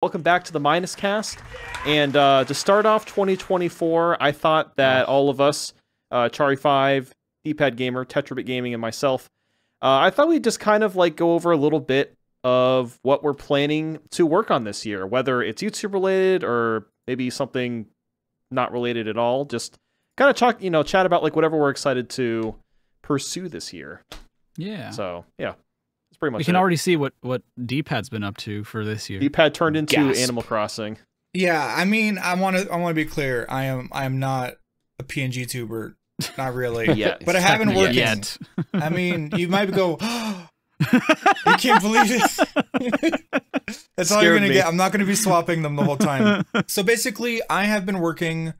Welcome back to the Minus Cast. And to start off 2024, I thought that all of us, Char5, DPadGamer, TetraBitGaming, and myself, I thought we'd just kind of like go over a little bit of what we're planning to work on this year, whether it's YouTube related or maybe something not related at all. Just kind of talk, chat about like whatever we're excited to pursue this year. Yeah. So yeah. Pretty much we can already see what DPad's been up to for this year. DPad turned into Animal Crossing. Yeah, I mean, I want to be clear. I am not a PNG tuber, not really. Yet. But I have been working. Yet. I mean, you might go, oh, you can't believe it. That's all you're gonna get. I'm not gonna be swapping them the whole time. So basically, I have been working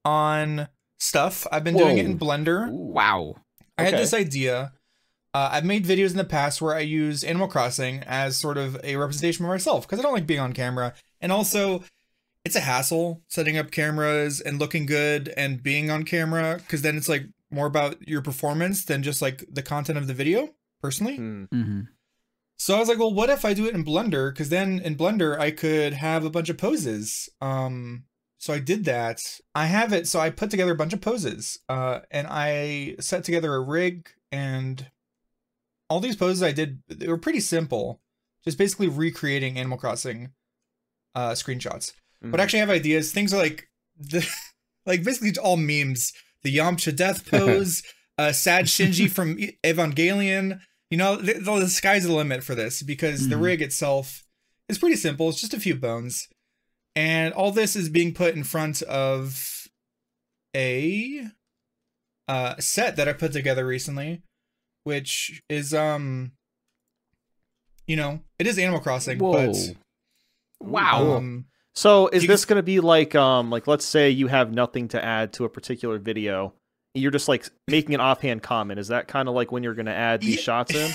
on stuff. I've been doing it in Blender. Ooh, wow. I had this idea. I've made videos in the past where I use Animal Crossing as sort of a representation of myself because I don't like being on camera. And also, it's a hassle setting up cameras and looking good and being on camera because then it's like more about your performance than just like the content of the video, personally. Mm-hmm. So I was like, well, what if I do it in Blender? Because then in Blender, I could have a bunch of poses. So I did that. I have it. So I put together a bunch of poses and I set together a rig and... all these poses I did, they were pretty simple. Just basically recreating Animal Crossing screenshots. But actually I have ideas. Things like, like basically all memes. The Yamcha death pose, sad Shinji from Evangelion. You know, the sky's the limit for this because the rig itself is pretty simple. It's just a few bones. And all this is being put in front of a set that I put together recently. Which is, it is Animal Crossing, Whoa. but... Wow. So is this going to be like let's say you have nothing to add to a particular video. You're just like making an offhand comment. Is that kind of like when you're going to add these shots in?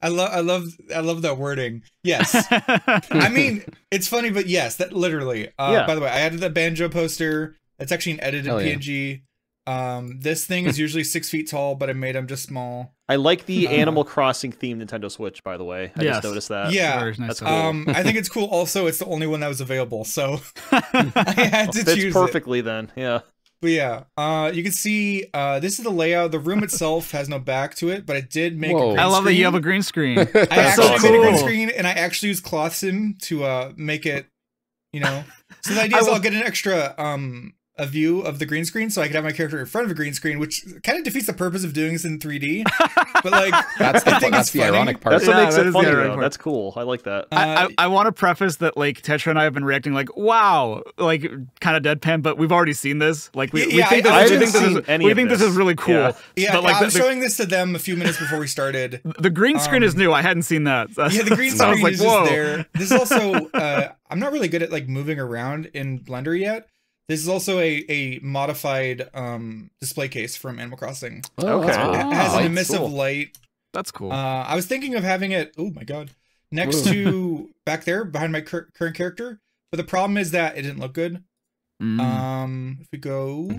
I love that wording. Yes. I mean, it's funny, but yes, that literally. Yeah. By the way, I added that banjo poster. It's actually an edited PNG. This thing is usually 6 feet tall, but I made them just small. I like the Animal Crossing themed Nintendo Switch, by the way. I just noticed that. Yeah, that's cool. I think it's cool. Also, it's the only one that was available, so I had to choose perfectly then. Yeah. But yeah, you can see this is the layout. The room itself has no back to it, but I did make. A green I love screen. that you have a green screen. I actually made a green screen, and I actually used cloth sim to make it. So the idea is I'll get an extra a view of the green screen so I could have my character in front of a green screen, which kind of defeats the purpose of doing this in 3D. But like, that's the ironic part. That's what makes it funny, though. That's cool. I like that. I want to preface that like Tetra and I have been reacting like, wow, like kind of deadpan, but we've already seen this. Like we think this is really cool. Yeah, but like I'm showing this to them a few minutes before we started. The green screen is new. I hadn't seen that. Yeah, the green screen is just there. This is also I'm not really good at like moving around in Blender yet. This is also a modified display case from Animal Crossing. Okay. It has an emissive light. That's cool. I was thinking of having it, oh my god, next to back there behind my current character. But the problem is that it didn't look good. If we go,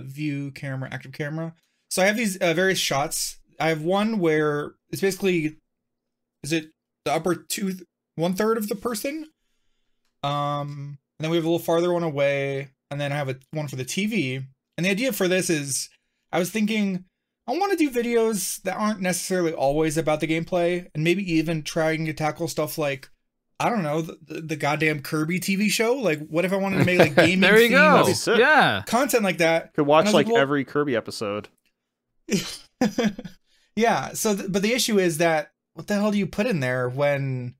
view camera, active camera. So I have these various shots. I have one where it's basically, is it the upper 1/3 of the person? And then we have a little farther one away, and then I have one for the TV. And the idea for this is, I was thinking, I want to do videos that aren't necessarily always about the gameplay, and maybe even trying to tackle stuff like, I don't know, the goddamn Kirby TV show. Like, what if I wanted to make like gaming there you go. Yeah, content like that? Could watch like every Kirby episode. Yeah. So, but the issue is that what the hell do you put in there when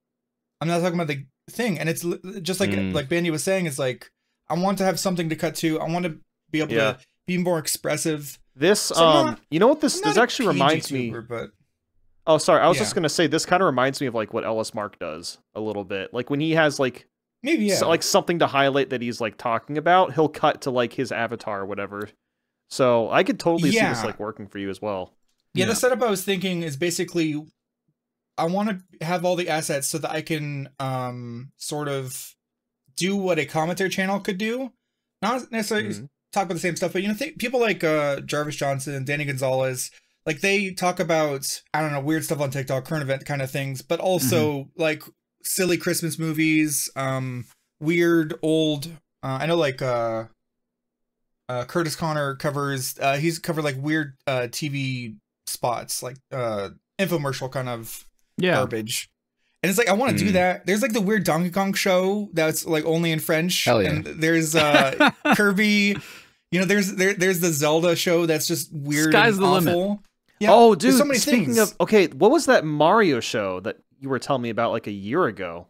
I'm not talking about the thing? And it's just like Bandy was saying, it's like I want to have something to cut to. I want to be able to be more expressive. This you know what this actually reminds me. But oh, sorry, I was just gonna say this kind of reminds me of like what Ellis Mark does a little bit. Like when he has like maybe like something to highlight that he's like talking about, he'll cut to like his avatar or whatever. So I could totally see this like working for you as well. Yeah, the setup I was thinking is basically I want to have all the assets so that I can sort of do what a commentary channel could do. Not necessarily talk about the same stuff, but people like Jarvis Johnson, Danny Gonzalez, like they talk about, I don't know, weird stuff on TikTok, current event kind of things, but also like silly Christmas movies, weird old. I know like Curtis Connor covers. He's covered like weird TV spots, like infomercial kind of garbage. And it's like, I want to do that. There's like the weird Donkey Kong show that's like only in French. Hell yeah. And there's Kirby. You know, there's the Zelda show that's just weird. Sky's and the awful. limit. Yeah, oh, dude. so many speaking things. of, okay, what was that Mario show that you were telling me about like a year ago?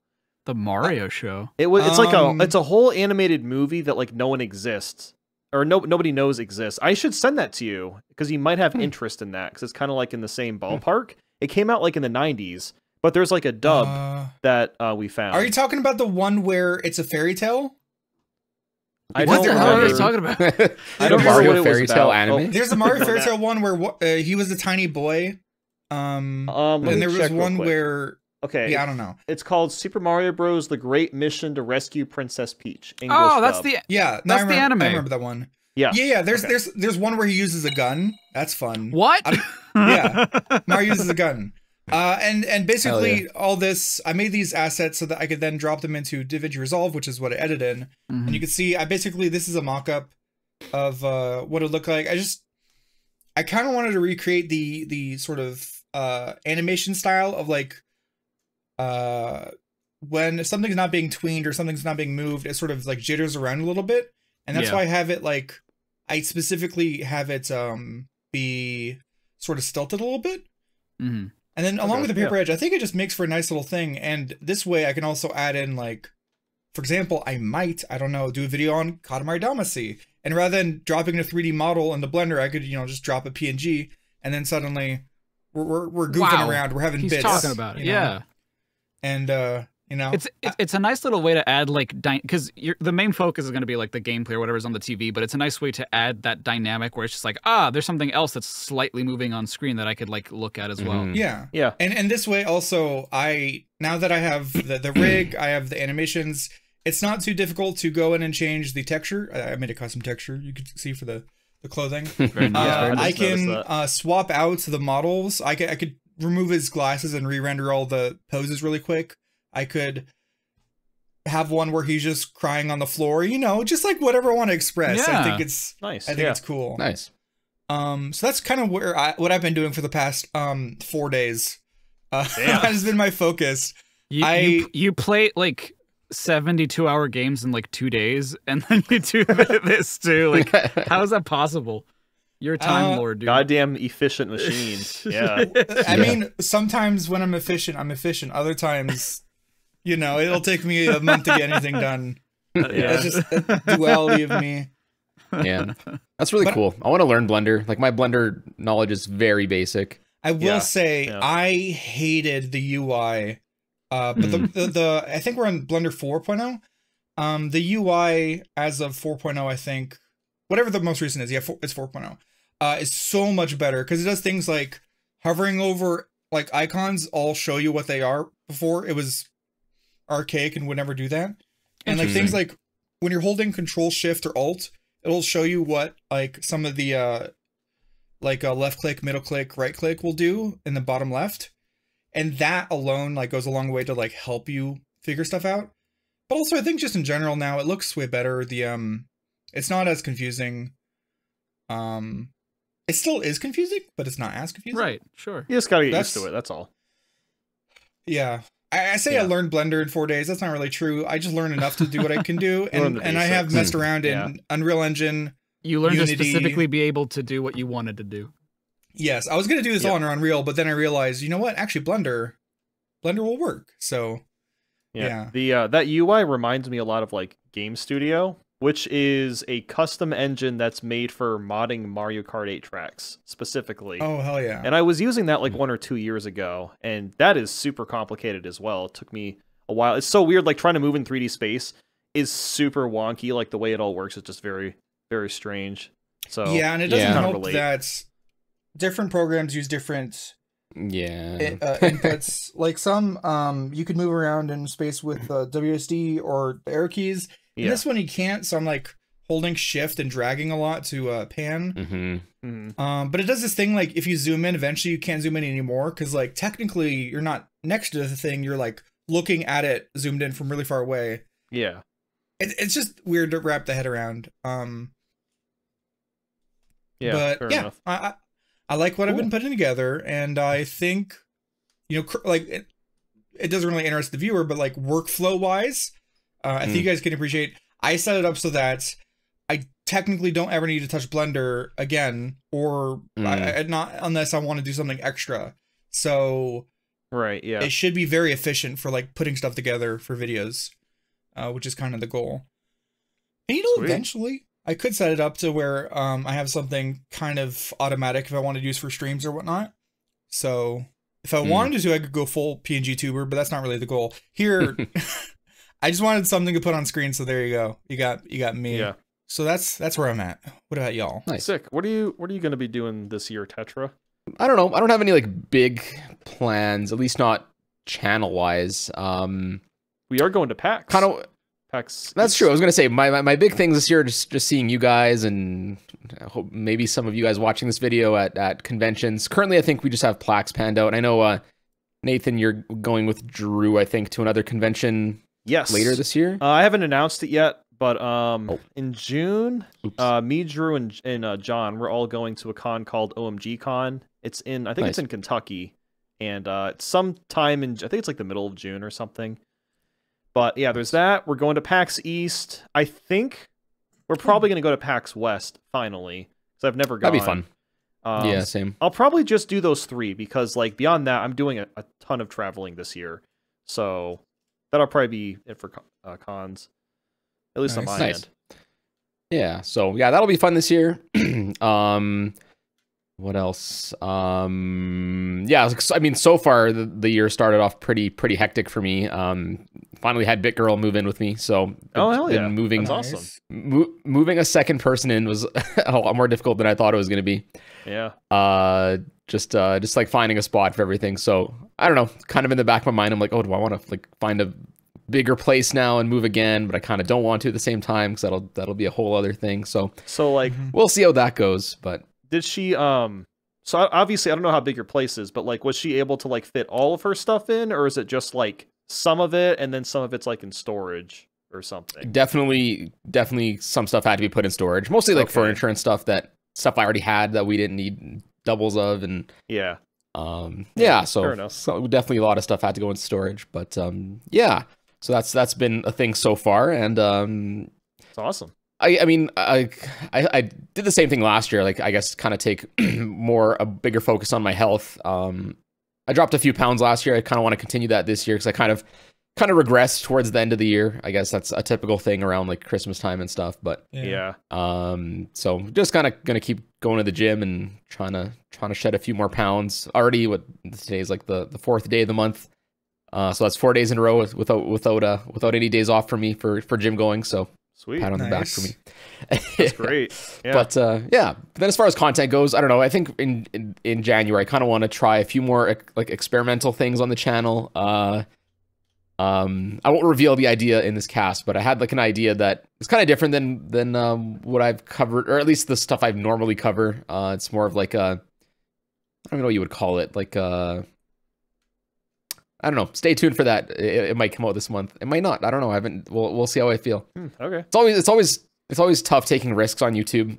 The Mario show. It's like it's a whole animated movie that like no one exists or nobody knows exists. I should send that to you because you might have interest in that because it's kind of like in the same ballpark. It came out like in the 90s. But there's like a dub that we found. Are you talking about the one where it's a fairy tale? I What don't the hell are remember. you talking about? I don't remember what Mario it was fairy tale about. anime. There's a Mario fairy tale one where he was a tiny boy. And there was one where okay, I don't know. It's called Super Mario Bros. The Great Mission to Rescue Princess Peach. English That's dub. that's the anime. I remember that one. Yeah. There's one where he uses a gun. That's fun. What? Yeah, Mario uses a gun. And basically all this, I made these assets so that I could then drop them into DaVinci Resolve, which is what I edited in. And you can see, this is a mock-up of what it looked like. I kind of wanted to recreate the sort of animation style of like when something's not being tweened or something's not being moved, it sort of like jitters around a little bit. And that's why I have it like, I specifically have it be sort of stilted a little bit. And then along with the paper edge, I think it just makes for a nice little thing. And this way I can also add in like, for example, I don't know, do a video on Katamari Damacy. And rather than dropping a 3D model into Blender, I could, just drop a PNG and then suddenly we're goofing around. We're having He's bits. talking about it. Yeah. And, it's a nice little way to add like, because the main focus is going to be like the gameplay or whatever's on the TV, but it's a nice way to add that dynamic where it's just like, there's something else that's slightly moving on screen that I could like look at as well. Yeah. Yeah. And this way also, now that I have the rig, I have the animations, it's not too difficult to go in and change the texture. I made a custom texture you could see for the clothing. Very nice. I can swap out the models. I could remove his glasses and re-render all the poses really quick. I could have one where he's just crying on the floor, just like whatever I want to express. Yeah. I think it's nice. I think it's cool. Nice. So that's kind of what I've been doing for the past 4 days. That has been my focus. You play like 72-hour games in like 2 days, and then you do this too. Like, how is that possible? You're a time lord, dude. Goddamn efficient machine. Yeah. I mean, sometimes when I'm efficient, I'm efficient. Other times, it'll take me a month to get anything done. That's just a duality of me. Yeah, that's really cool. I want to learn Blender. Like, my Blender knowledge is very basic. I will say, I hated the UI. But the I think we're on Blender 4.0. The UI as of 4.0, I think, whatever the most recent is, it's 4.0. Is so much better because it does things like hovering over like icons all show you what they are. Before it was archaic and would never do that. And like things like when you're holding Control Shift or Alt, it'll show you what like some of the left click, middle click, right click will do in the bottom left. And that alone like goes a long way to like help you figure stuff out. But also I think just in general now it looks way better. The it's not as confusing. It still is confusing, but it's not as confusing. Right, sure. You just gotta get used to it, that's all. Yeah. I say I learned Blender in 4 days. That's not really true. I just learned enough to do what I can do. And I have messed around in Unreal Engine. You learned Unity. to specifically be able to do what you wanted to do. Yes, I was going to do this all in Unreal, but then I realized, you know what? Actually, Blender will work. So, yeah. The that UI reminds me a lot of like Game Studio, which is a custom engine that's made for modding Mario Kart 8 tracks specifically. Oh, hell yeah. And I was using that like 1 or 2 years ago, and that is super complicated as well. It took me a while. It's so weird, like trying to move in 3D space is super wonky. Like the way it all works is just very, very strange. So yeah, and it doesn't help that different programs use different inputs. Like some you could move around in space with WSD or the arrow keys. And this one you can't, so I'm like holding shift and dragging a lot to pan. But it does this thing like if you zoom in, eventually you can't zoom in anymore because like technically you're not next to the thing, you're like looking at it zoomed in from really far away. Yeah. It's just weird to wrap the head around. Yeah, but fair yeah, enough. I like what I've been putting together, and I think, you know, like it doesn't really interest the viewer, but like workflow wise, I think you guys can appreciate. I set it up so that I technically don't ever need to touch Blender again, or not unless I want to do something extra. So right, yeah, it should be very efficient for like putting stuff together for videos, which is kind of the goal. And you know, Sweet. eventually I could set it up to where I have something kind of automatic if I want to use for streams or whatnot. So if I wanted to, I could go full PNG tuber, but that's not really the goal. Here, I just wanted something to put on screen, so there you go. You got me. Yeah. So that's where I'm at. What about y'all? Nice. Sick. What are you going to be doing this year, Tetra? I don't know. I don't have any like big plans, at least not channel wise. We are going to PAX. Kind of. PAX. That's true. I was gonna say my big thing this year are just seeing you guys, and I hope maybe some of you guys watching this video at conventions. Currently, I think we just have Plax panned out. And I know Nathan, you're going with Drew, I think, to another convention. Yes. Later this year. I haven't announced it yet, but in June, me, Drew, and John, we're all going to a con called OMG Con. It's in, I think it's in Kentucky, and it's sometime in, I think it's like the middle of June or something. But yeah, there's that. We're going to PAX East. I think we're probably going to go to PAX West finally, because I've never gone. That'd be fun. Yeah, same. I'll probably just do those three, because like beyond that, I'm doing a ton of traveling this year, so that'll probably be it for cons, at least on my end. Yeah, so yeah, that'll be fun this year. What else? Yeah, I mean, so far the year started off pretty hectic for me. Finally had BitGirl move in with me, so hell yeah, moving, that's awesome. Moving a second person in was a lot more difficult than I thought it was going to be. Yeah. Just like finding a spot for everything. So I don't know, kind of in the back of my mind, I'm like, oh, do I want to like find a bigger place now and move again? But I kind of don't want to at the same time, because that'll be a whole other thing. So like we'll see how that goes. But did she so obviously I don't know how big your place is, but like was she able to like fit all of her stuff in, or is it just like some of it and then some of it's like in storage or something? Definitely some stuff had to be put in storage, mostly like furniture and stuff I already had that we didn't need doubles of. And yeah, so definitely a lot of stuff had to go in storage. But yeah, so that's been a thing so far. And it's awesome. I mean, I did the same thing last year. Like, I guess kind of take a bigger focus on my health. I dropped a few pounds last year. I kind of want to continue that this year, because I kind of regressed towards the end of the year. I guess that's a typical thing around like Christmas time and stuff. But yeah. So just kind of gonna keep going to the gym and trying to shed a few more pounds. Already, today's like the fourth day of the month. So that's 4 days in a row without any days off for me for gym going. So sweet, pat on the back for me. That's great. Yeah. But yeah. But then as far as content goes, I don't know. I think in January, I kind of want to try a few more like experimental things on the channel. I won't reveal the idea in this cast, but I had like an idea that is kind of different than what I've covered, or at least the stuff I normally cover. It's more of like I don't know what you would call it, like I don't know. Stay tuned for that. It might come out this month. It might not. I don't know. I haven't. We'll see how I feel. Okay. It's always tough taking risks on YouTube.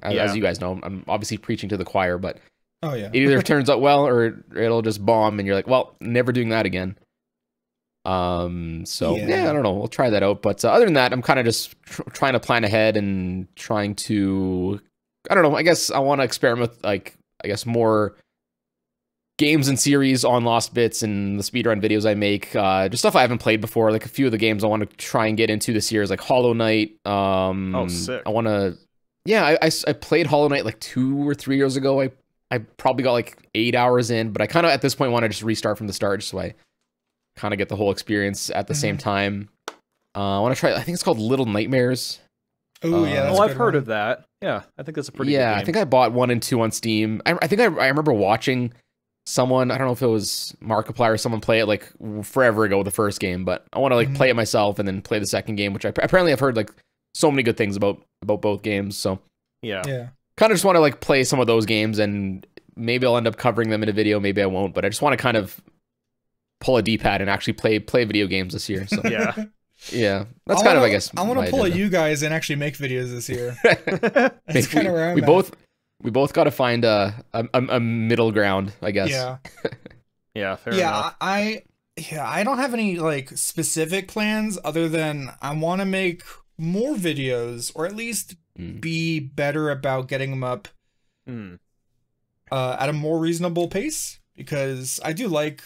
As you guys know, I'm obviously preaching to the choir, but it either turns out well or it'll just bomb, and you're like, well, never doing that again. So yeah, I don't know. We'll try that out. But other than that, I'm kind of just trying to plan ahead and trying to, I don't know. I guess I want to experiment with like, I guess more games and series on Lost Bits and the speedrun videos I make. Just stuff I haven't played before. Like a few of the games I want to try and get into this year is like Hollow Knight. Sick. I want to, I played Hollow Knight like 2 or 3 years ago. I probably got like 8 hours in, but I kind of at this point want to just restart from the start, just so I kind of get the whole experience at the same time. I want to try, I think it's called Little Nightmares. Oh yeah, that's I've heard of that. Yeah, I think that's a pretty good game. I think I bought 1 and 2 on Steam. I think I remember watching someone, I don't know if it was Markiplier or someone play it like forever ago, the first game, but I want to like play it myself and then play the second game, which I apparently I've heard like so many good things about both games. So yeah, kind of just want to like play some of those games, and maybe I'll end up covering them in a video, maybe I won't, but I just want to kind of pull a D-pad and actually play video games this year. So Yeah. yeah, that's kind of, I guess, I want my to pull agenda. at you guys and actually make videos this year. That's kind of where I'm we at. we both got to find a middle ground, I guess. Yeah. Yeah, fair enough. I don't have any like specific plans other than I want to make more videos, or at least be better about getting them up at a more reasonable pace, because I do like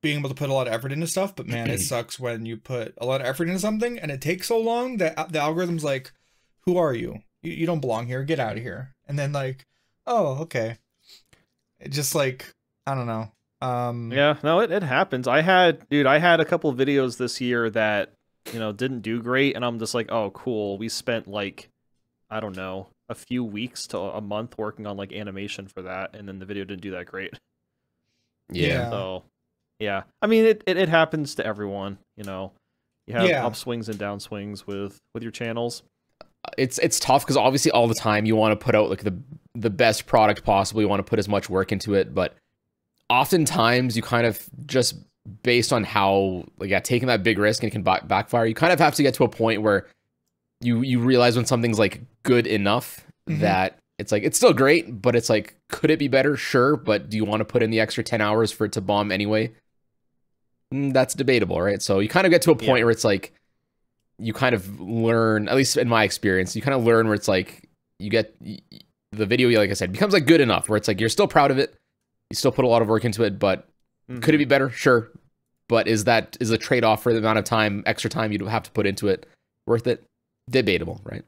being able to put a lot of effort into stuff, but man, it sucks when you put a lot of effort into something and it takes so long that the algorithm's like, who are you? You don't belong here. Get out of here. And then like, oh, okay. It just like, I don't know. Yeah, no, it happens. I had a couple of videos this year that, you know, didn't do great, and I'm just like, oh, cool. We spent like, I don't know, a few weeks to a month working on like animation for that, and then the video didn't do that great. Yeah. So, yeah. I mean, it happens to everyone, you know. You have Yeah. upswings and downswings with your channels. It's tough because obviously all the time you want to put out like the best product possible. You want to put as much work into it, but oftentimes you kind of just based on how taking that big risk and it can backfire. You kind of have to get to a point where you realize when something's like good enough that it's like it's still great, but it's like, could it be better? Sure, but do you want to put in the extra 10 hours for it to bomb anyway? That's debatable, right? So you kind of get to a point where it's like you kind of learn, at least in my experience, you kind of learn where it's like you get the video, like I said, becomes like good enough where it's like you're still proud of it. You still put a lot of work into it, but could it be better? Sure. But is the trade-off for the amount of time, extra time you'd have to put into it, worth it? Debatable, right?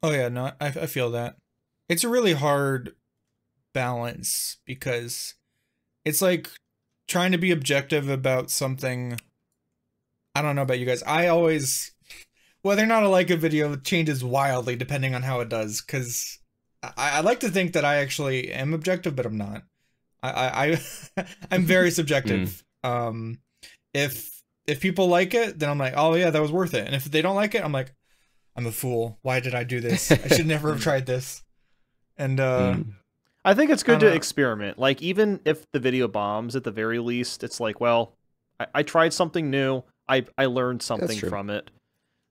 Oh yeah, no, I feel that. It's a really hard balance because it's like trying to be objective about something. I don't know about you guys. I always, whether or not I like a video changes wildly depending on how it does, because I like to think that I actually am objective, but I'm not. I'm very subjective. If people like it, then I'm like, oh yeah, that was worth it. And if they don't like it, I'm like, I'm a fool. Why did I do this? I should never have tried this. And I think it's good to experiment. Like, even if the video bombs, at the very least, it's like, well, I tried something new. I learned something from it.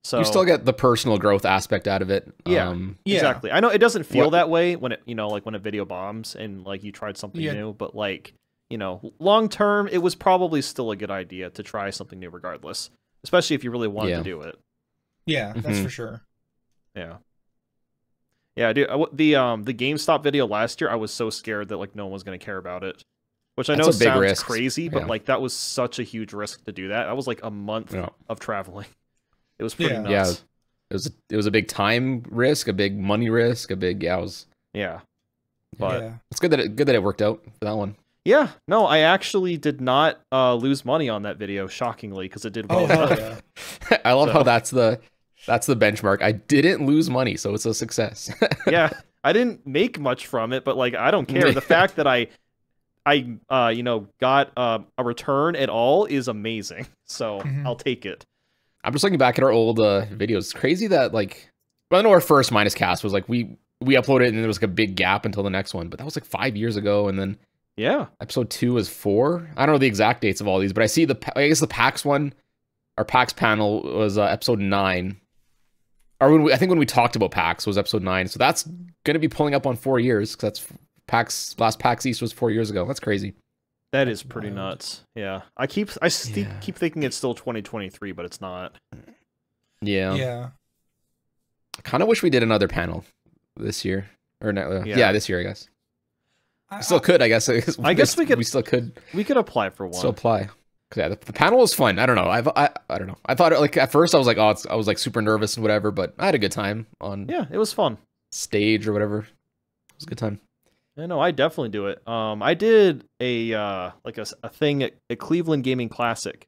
So you still get the personal growth aspect out of it. Yeah, exactly. I know it doesn't feel that way when it, like when a video bombs and like you tried something new, but like, long term, it was probably still a good idea to try something new regardless, especially if you really wanted to do it. Yeah, that's for sure. Yeah. Yeah, dude, the GameStop video last year, I was so scared that like no one was going to care about it. Which I know sounds crazy, but like that was such a huge risk to do that. That was like a month of traveling. It was pretty nuts. Yeah, it was a big time risk, a big money risk, a big but it's good that it worked out for that one. Yeah, no, I actually did not lose money on that video, shockingly, because it did well. I love how that's the benchmark. I didn't lose money, so it's a success. Yeah, I didn't make much from it, but like I don't care. The fact that I got a return at all is amazing. So I'll take it. I'm just looking back at our old videos. It's crazy that I know our first Minus Cast was like we uploaded it and there was like a big gap until the next one, but that was like 5 years ago, and then episode 2 was 4. I don't know the exact dates of all these, but I see I guess the PAX one, our PAX panel was episode 9. Or I think when we talked about PAX was episode 9. So that's gonna be pulling up on 4 years, because that's last PAX East was 4 years ago. That's crazy. That is pretty nuts. Yeah. I keep thinking it's still 2023, but it's not. Yeah. Yeah. I kind of wish we did another panel this year. Or this year, I guess. I still could, I guess. I guess we still could. We could apply for one. Still apply. Yeah, the panel was fun. I don't know. I don't know. I thought like at first I was like, I was like super nervous and whatever, but I had a good time on. Yeah, it was fun. Stage or whatever. It was a good time. Yeah, no, I definitely do it. I did a thing at Cleveland Gaming Classic.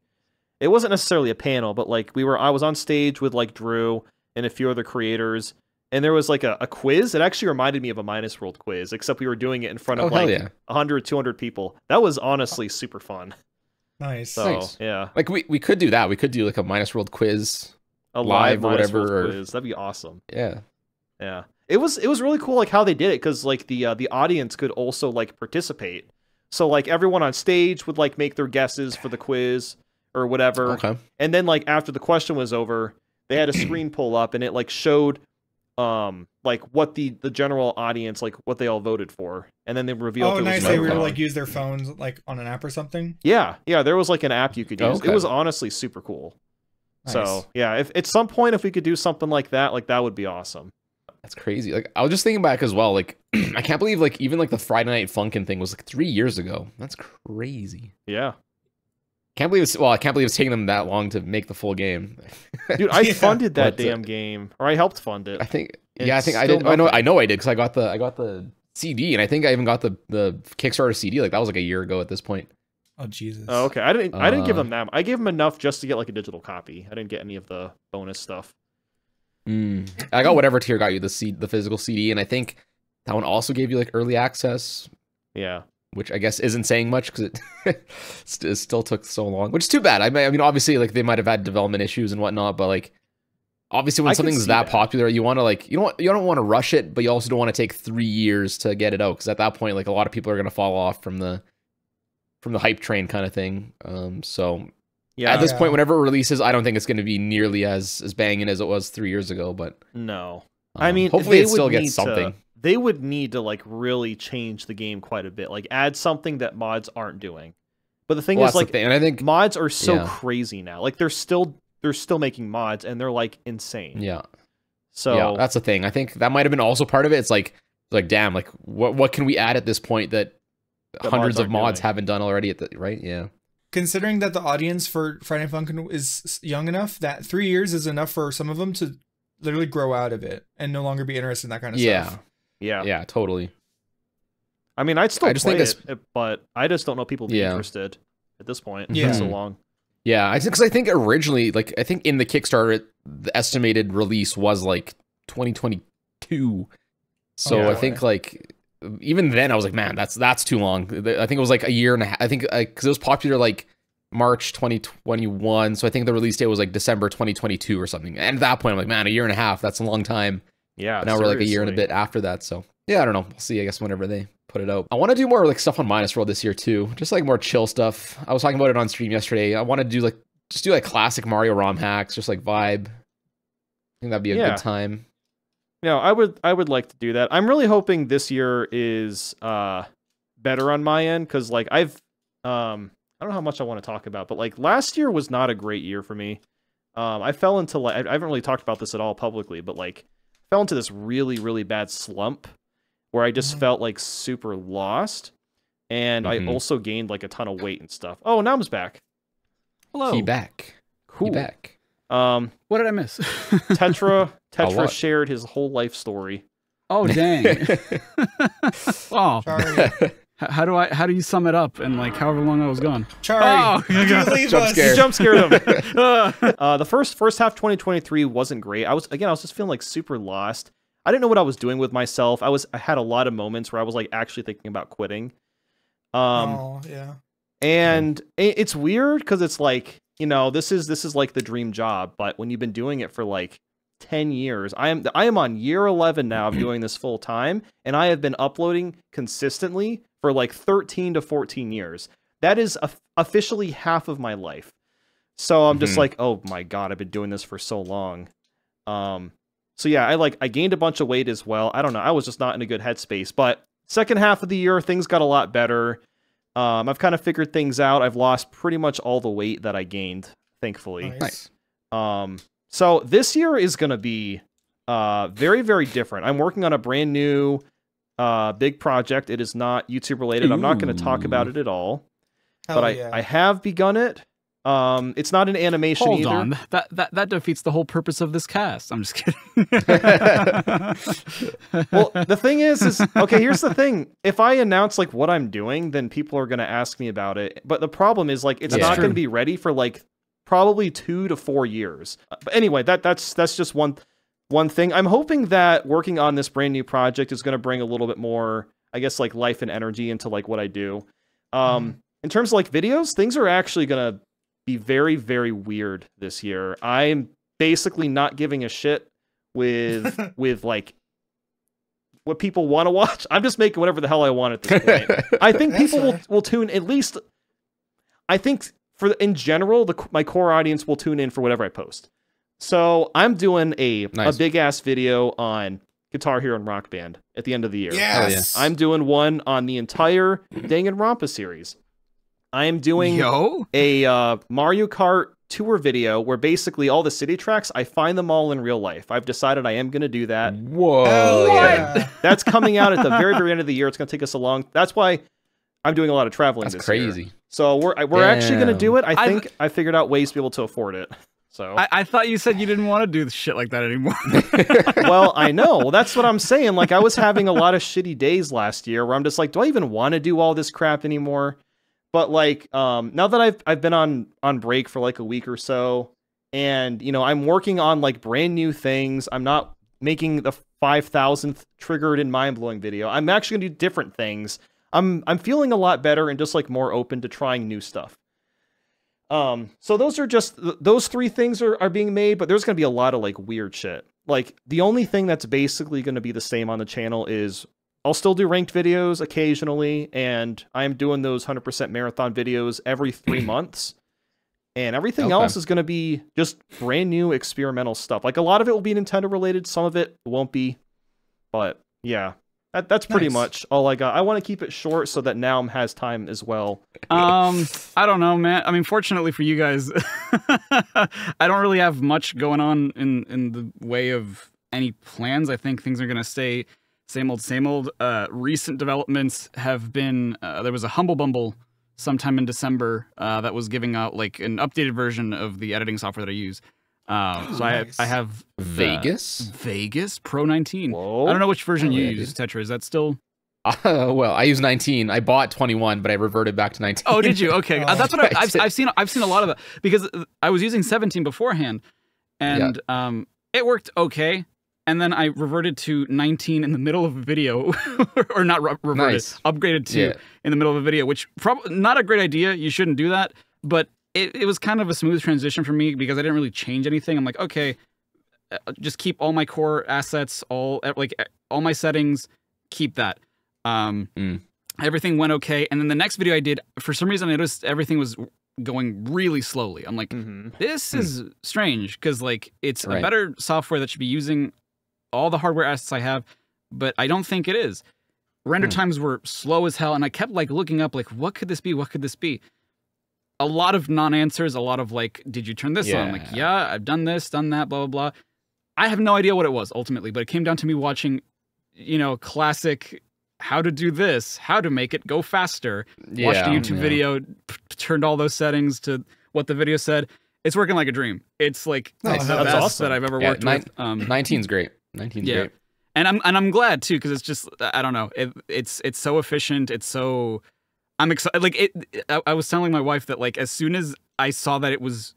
It wasn't necessarily a panel, but like I was on stage with like Drew and a few other creators, and there was like a quiz. It actually reminded me of a Minus World quiz, except we were doing it in front of 100, 200 people. That was honestly super fun. Nice. So, yeah. Like we could do that. We could do like a Minus World quiz, a live or Minus whatever. World quiz. That'd be awesome. Yeah. Yeah. It was really cool, like how they did it, because like the audience could also like participate. So like everyone on stage would like make their guesses for the quiz or whatever. Okay. And then like after the question was over, they had a screen pull up and it like showed like what the general audience, like what they all voted for. And then they revealed. Oh, if it nice. was They were right or like wrong. use their phones like on an app or something. Yeah, there was like an app you could use. Okay. It was honestly super cool. Nice. So yeah, if at some point if we could do something like that would be awesome. That's crazy. Like I was just thinking back as well. Like I can't believe like even like the Friday Night Funkin' thing was like 3 years ago. That's crazy. Yeah. I can't believe it's taking them that long to make the full game. Dude, I Yeah. funded that But, damn game, or I helped fund it. I think It's I think I still did. I know nothing. I did because I got the CD, and I think I even got the Kickstarter CD. Like that was like a year ago at this point. Oh Jesus. Oh, okay. I didn't give Uh, them that. I gave them enough just to get like a digital copy. I didn't get any of the bonus stuff. I got whatever tier got you the physical CD, and I think that one also gave you like early access, Yeah. which I guess isn't saying much because it still took so long, which is too bad. I mean, obviously, like they might have had development issues and whatnot, but like obviously, I when can something's see that that. popular, you want to like you don't want to rush it, but you also don't want to take 3 years to get it out because at that point, like a lot of people are gonna fall off from the hype train kind of thing. So Yeah. at this Yeah. point, whenever it releases, I don't think it's going to be nearly as banging as it was 3 years ago. But No. I mean, hopefully they it still would gets need something. they would need to like really change the game quite a bit. Like add something that mods aren't doing. But the thing Well, is that's the like thing. And I think mods are so Yeah. crazy now. Like they're still making mods and they're like insane. yeah, So yeah, that's the thing. I think that might have been also part of it. It's like damn, like what can we add at this point that That hundreds mods of aren't mods doing. haven't done already right? Yeah. Considering that the audience for Friday Night Funkin' is young enough, that 3 years is enough for some of them to literally grow out of it and no longer be interested in that kind of Yeah. stuff. yeah. Yeah, totally. I mean, I'd still I just play think it, but I just don't know people be Yeah. interested at this point. Yeah. It's so long. Yeah, because I think originally, like, I think in the Kickstarter, the estimated release was like 2022. So yeah. I think like even then I was like, man, that's too long. I think it was like a year and a half. I think because it was popular like March 2021. So I think the release date was like December 2022 or something. And at that point, I'm like, man, a year and a half. That's a long time. Yeah. But now we're like a year and a seriously. bit after that. So yeah, I don't know. We'll see. I guess whenever they put it out. I want to do more like stuff on Minus World this year too. Just like more chill stuff. I was talking about it on stream yesterday. I want to do like classic Mario ROM hacks, just like vibe. I think that'd be a Yeah. good time. No, I would like to do that. I'm really hoping this year is better on my end because like I don't know how much I want to talk about, but like last year was not a great year for me. I fell into like I haven't really talked about this at all publicly, but like fell into this really really bad slump where I just felt like super lost, and I Mhm. also gained like a ton of weight and stuff. Oh, Nam's back. Hello. He back. Cool. He back. What did I miss? Tetra lot. shared his whole life story. Oh dang. Oh, Chari, how do you sum it up in like however long I was gone? Chari, Oh, did you leave Jump us? scare. You jump scared him. The first half 2023 wasn't great. I was just feeling like super lost. I didn't know what I was doing with myself. I had a lot of moments where I was like actually thinking about quitting. Oh, yeah. And it's weird because it's like, you know, this is like the dream job, but when you've been doing it for like 10 years, I am on year 11 now of doing this full time, and I have been uploading consistently for like 13 to 14 years. That is officially half of my life. So I'm just Mhm. like, oh my God, I've been doing this for so long. So yeah, I gained a bunch of weight as well. I don't know. I was just not in a good headspace, but second half of the year, things got a lot better. I've kind of figured things out. I've lost pretty much all the weight that I gained, thankfully. Nice. So this year is going to be very, very different. I'm working on a brand new big project. It is not YouTube related. I'm not going to talk about it at all. Hell But yeah. I have begun it. It's not an animation Hold either. on. That defeats the whole purpose of this cast. I'm just kidding. Well, the thing is okay, here's the thing. If I announce like what I'm doing, then people are going to ask me about it. But the problem is like it's That's not going to true. be ready for like probably 2 to 4 years. But anyway, that's just one thing. I'm hoping that working on this brand new project is going to bring a little bit more, I guess, like life and energy into like what I do. In terms of like videos, things are actually going to be very, very weird this year. I'm basically not giving a shit with like what people want to watch. I'm just making whatever the hell I want at this point. I think people will tune, at least, I think in general, my core audience will tune in for whatever I post. So I'm doing a big ass video on Guitar Hero and Rock Band at the end of the year. Yes. I'm doing one on the entire Danganronpa series. I am doing a Mario Kart tour video where basically all the city tracks, I find them all in real life. I've decided I am going to do that. Whoa. Yeah. That's coming out at the very, very end of the year. It's going to take us a long... That's why I'm doing a lot of traveling this year. That's crazy. So we're actually going to do it. I think I figured out ways to be able to afford it. So I thought you said you didn't want to do shit like that anymore. Well, I know. Well, that's what I'm saying. Like, I was having a lot of shitty days last year where I'm just like, do I even want to do all this crap anymore? But like, now that I've been on break for like a week or so, and you know, I'm working on like brand new things. I'm not making the 5,000th triggered and mind blowing video. I'm actually gonna do different things. I'm feeling a lot better and just like more open to trying new stuff. So those are just those three things are being made, but there's gonna be a lot of like weird shit. Like the only thing that's basically gonna be the same on the channel is I'll still do ranked videos occasionally, and I'm doing those 100% marathon videos every 3 months. And everything else is going to be just brand new experimental stuff. Like, a lot of it will be Nintendo related, some of it won't be. But, yeah, that's pretty much all I got. I want to keep it short so that Naum has time as well. I don't know, man. I mean, fortunately for you guys, I don't really have much going on in the way of any plans. I think things are going to stay... Same old. Recent developments have been, there was a Humble Bumble sometime in December that was giving out like an updated version of the editing software that I use. I have Vegas Pro 19. Whoa. I don't know which version you use, Tetra. Is that still? Well, I use 19. I bought 21, but I reverted back to 19. Oh, did you? Okay, that's what I've seen. I've seen a lot of that because I was using 17 beforehand, and it worked okay. And then I reverted to 19 in the middle of a video, or not reverted, upgraded to in the middle of a video, which probably not a great idea. You shouldn't do that. But it was kind of a smooth transition for me because I didn't really change anything. I'm like, okay, just keep all my core assets, all my settings, keep that. Everything went okay. And then the next video I did, for some reason, I noticed everything was going really slowly. I'm like, this is strange because like it's a better software that should be using all the hardware assets I have, but I don't think it is. Render times were slow as hell, and I kept like looking up like, what could this be? What could this be? A lot of non-answers, a lot of like, did you turn this on? Like, yeah, I've done this, done that, blah, blah, blah. I have no idea what it was ultimately, but it came down to me watching, you know, classic how to do this, how to make it go faster. Watched a YouTube video, turned all those settings to what the video said. It's working like a dream. It's like the best that I've ever worked with. 19's great. 19's great. And I'm glad too, because it's just, I don't know, it's so efficient. It's so, I'm excited. Like I was telling my wife that like as soon as I saw that it was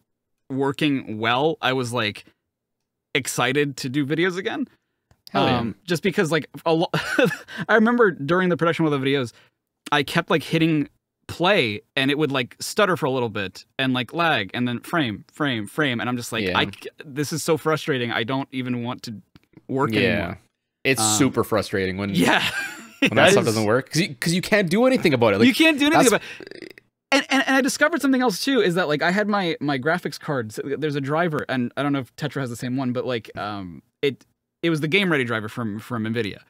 working well, I was like excited to do videos again. Just because like I remember during the production of the videos, I kept like hitting play and it would like stutter for a little bit and like lag and then frame, and I'm just like, this is so frustrating. I don't even want to work anymore. It's super frustrating when when that stuff doesn't work because you can't do anything about it. Like, you can't do anything about it. And I discovered something else too, is that like I had my graphics cards. There's a driver, and I don't know if Tetra has the same one, but like it was the Game Ready driver from NVIDIA.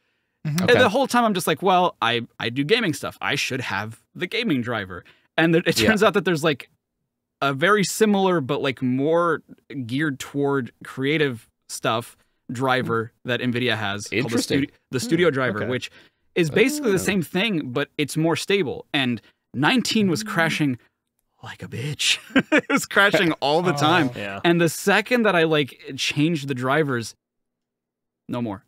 And the whole time I'm just like, well, I do gaming stuff. I should have the gaming driver. And it turns out that there's like a very similar but like more geared toward creative stuff driver that NVIDIA has called the Studio driver, which is basically the same thing, but it's more stable. And 19 was crashing like a bitch. It was crashing all the time. And the second that I like changed the drivers, no more.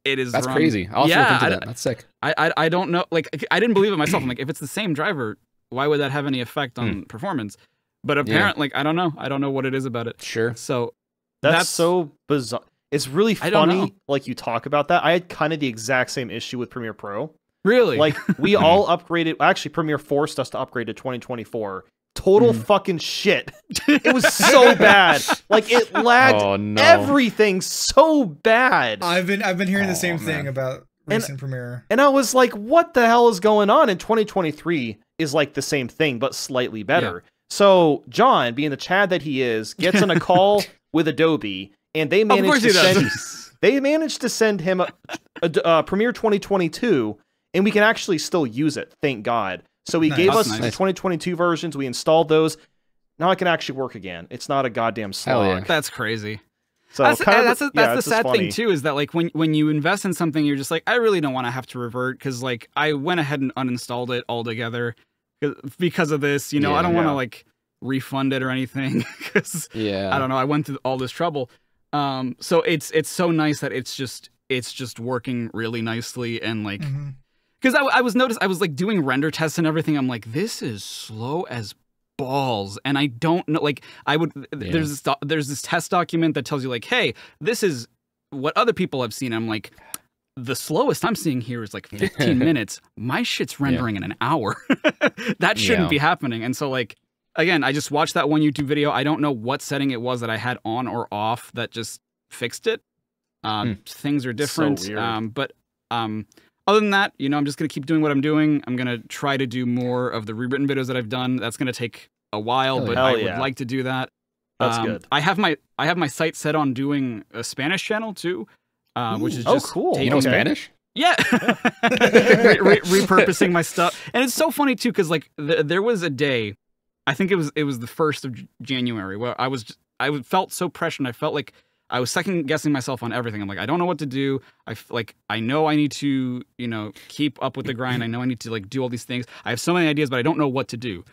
It is That's crazy. I'll also look into that. That's sick. I don't know. Like I didn't believe it myself. I'm like, if it's the same driver, why would that have any effect on performance? But apparently, like, I don't know. I don't know what it is about it. Sure. So that's so bizarre. It's really funny, like, you talk about that. I had kind of the exact same issue with Premiere Pro. Really? Like, we all upgraded. Actually, Premiere forced us to upgrade to 2024. Total fucking shit. It was so bad. Like, it lagged everything so bad. I've been hearing the same thing about recent premiere. And I was like, what the hell is going on? And 2023 is like the same thing, but slightly better. Yeah. So John, being the Chad that he is, gets in a call with Adobe, and they managed to send him a Premiere 2022, and we can actually still use it, thank God. So he gave us the 2022 versions, we installed those. Now I can actually work again. It's not a goddamn slog. Yeah. That's crazy. So that's the sad thing too, is that like when you invest in something, you're just like, I really don't want to have to revert, because like I went ahead and uninstalled it altogether because of this. You know, I don't want to like refund it or anything, because I don't know, I went through all this trouble. So it's so nice that it's just working really nicely, and like because I was like doing render tests and everything. I'm like, this is slow as balls, and I don't know, like there's this test document that tells you like, hey, this is what other people have seen. I'm like, the slowest I'm seeing here is like 15 minutes. My shit's rendering in an hour. That shouldn't be happening. And so like, again, I just watched that one YouTube video. I don't know what setting it was that I had on or off that just fixed it. Things are different. So weird. But other than that, you know, I'm just going to keep doing what I'm doing. I'm going to try to do more of the rewritten videos that I've done. That's going to take a while, but I would like to do that. That's good. I have my sight set on doing a Spanish channel too, which is just cool. You know Spanish? Yeah. Repurposing my stuff. And it's so funny too, because like there was a day, I think it was the 1st of January, where I felt so pressured. I felt like I was second guessing myself on everything. I'm like, I don't know what to do. I know I need to, you know, keep up with the grind. I know I need to like do all these things. I have so many ideas, but I don't know what to do.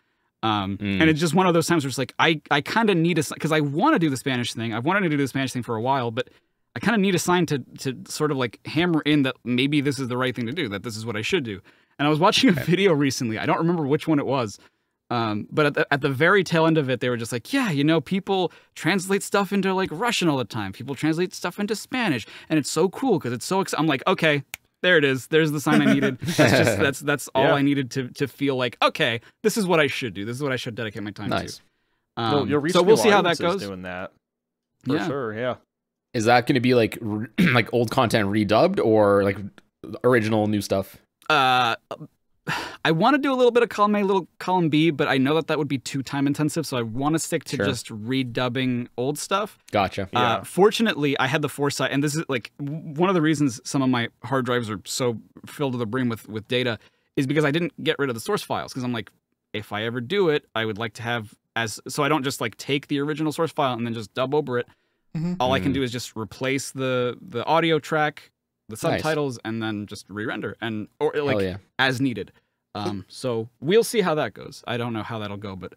And it's just one of those times where it's like, I kind of need because I want to do the Spanish thing. I've wanted to do the Spanish thing for a while, but I kind of need a sign to sort of like hammer in that maybe this is the right thing to do, that this is what I should do. And I was watching a video recently. I don't remember which one it was. But at the very tail end of it, they were just like, yeah, you know, people translate stuff into like Russian all the time. People translate stuff into Spanish, and it's so cool because it's so. I'm like, okay, there it is. There's the sign I needed. That's all I needed to feel like, okay, this is what I should do. This is what I should dedicate my time to. So we'll see how that goes. Doing that for sure. Yeah. Is that going to be like like old content redubbed or like original new stuff? I want to do a little bit of column A, little column B, but I know that would be too time intensive, so I want to stick to just redubbing old stuff. Gotcha. Fortunately, I had the foresight, and this is like one of the reasons some of my hard drives are so filled to the brim with data is because I didn't get rid of the source files, because I'm like, if I ever do it, I would like to have so I don't just like take the original source file and then just dub over it. All I can do is just replace the audio track, the subtitles, and then just re-render or like as needed. So we'll see how that goes. I don't know how that'll go, but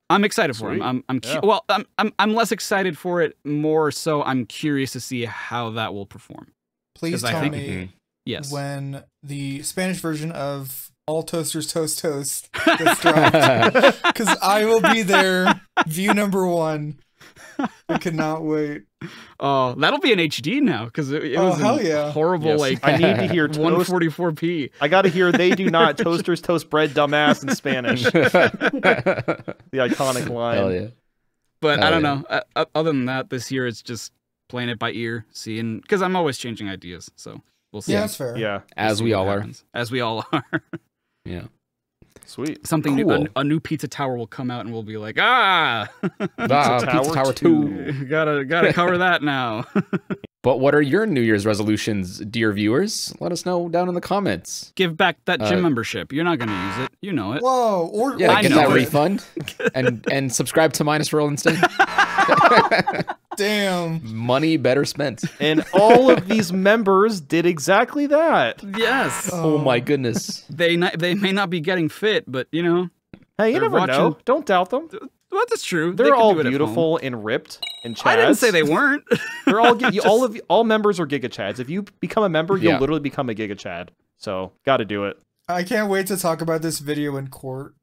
I'm excited for him. I'm less excited for it. More so, I'm curious to see how that will perform. Please tell me when the Spanish version of All Toasters Toast Toast gets dropped, because I will be there. View number 1. I cannot wait. Oh, that'll be in HD now, because it was horrible. Like I need to hear 144p. I got to hear "They do not toasters toast bread, dumbass" in Spanish. The iconic line. Hell yeah. But I don't know. Other than that, this year it's just playing it by ear, seeing, because I'm always changing ideas. So we'll see. Yeah, that's fair. Yeah, as we all are. As we all are. Yeah. Sweet. Something new, a new pizza tower will come out, and we'll be like, Pizza Tower 2. Gotta cover that now. But what are your New Year's resolutions, dear viewers? Let us know down in the comments. Give back that gym membership. You're not gonna use it. You know it. Whoa. Get that refund and subscribe to Minus Roll instead. Damn. Money better spent. And all of these members did exactly that. Yes. Oh my goodness. They may not be getting fit, but you know. Hey, you never know. Don't doubt them. Well, that's true. They're all beautiful and ripped and chads. I didn't say they weren't. They're all members are Giga Chads. If you become a member, you'll literally become a Giga Chad. So, got to do it. I can't wait to talk about this video in court.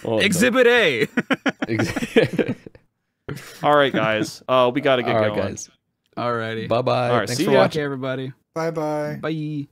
Exhibit A. All right, guys. We got to get going. Guys. Alrighty. Bye-bye. All right, Thanks see for ya. watching. Okay, everybody. Bye-bye. Bye.